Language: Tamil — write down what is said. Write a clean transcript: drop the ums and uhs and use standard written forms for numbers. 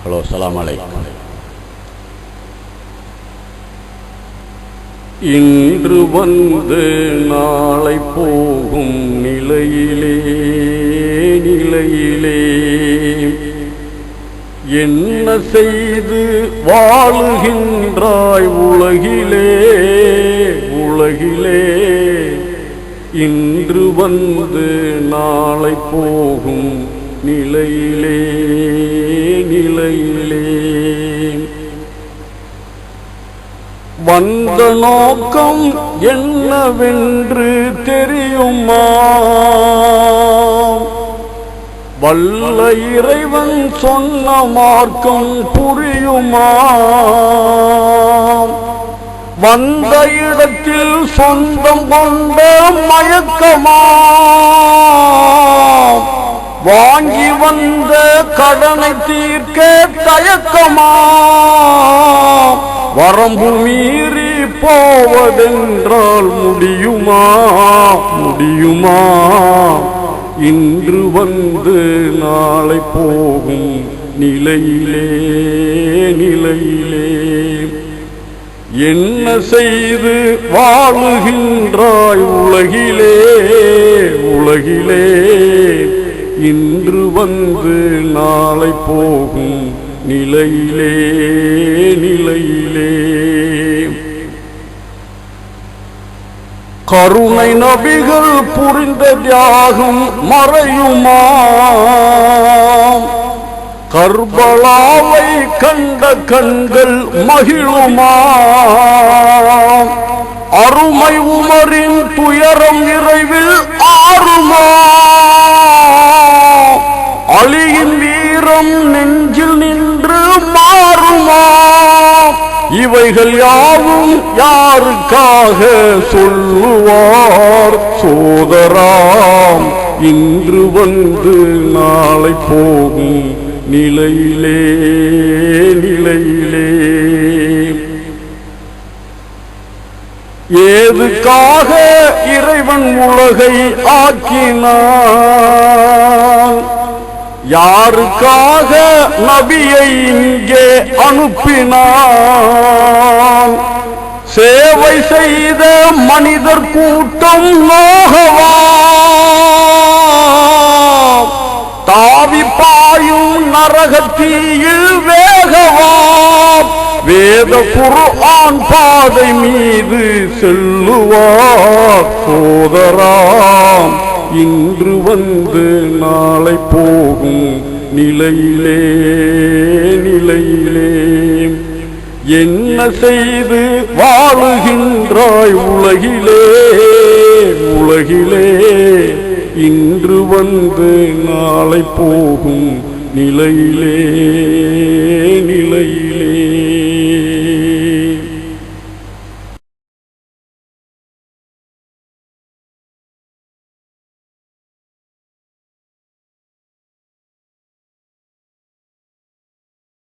ஹலோ, அஸ்ஸலாமு அலைக்கும். இன்று வந்து நாளை போகும் நிலையிலே என்ன செய்து வாழுகின்றாய் உலகிலே? இன்று வந்து நாளை போகும் நிலையிலே வந்த நோக்கம் என்னவென்று தெரியுமா? வல்ல இறைவன் சொன்ன மார்க்கம் புரியுமா? வந்த இடத்தில் சொந்தம் கொண்ட மயக்கமா? வாங்கி வந்த கடனை தீர்க்க தயக்கமா? வரம்பு மீறி போவதென்றால் முடியுமா? இன்று வந்து நாளை போகும் நிலையிலே என்ன செய்து வாழுகின்றாய் உலகிலே? இன்று வந்து நாளை போகும் நிலையிலே கருணை நபிகள் புரிந்த தியாகம் மறையுமா? கர்பலாவை கண்ட கண்கள் மகிழுமா? அருமை உமரின் துயரம் விரைவில் ஆறுமா? அலியின் வீரம் நெஞ்சில் நின்று மாறுமா? இவைகள் யாவும் யாருக்காக சொல்லுவார் சோதராம்? இன்று வந்து நாளை போகும் நிலையிலே ஏதுக்காக இறைவன் உலகை ஆக்கினான்? யாருக்காக நபியை இங்கே அனுப்பினான்? சேவை செய்த மனிதர் கூட்டம் நோகவா? தாவி பாயும் நரகத்தீயில் வேகவா? வேத குர்ஆன் பாதை மீது செல்லுவார் சோதராம்? இன்று வந்து நாளை போகும் நிலையிலே என்ன செய்து வாழுகின்றாய் உலகிலே? இன்று வந்து நாளை போகும் நிலையிலே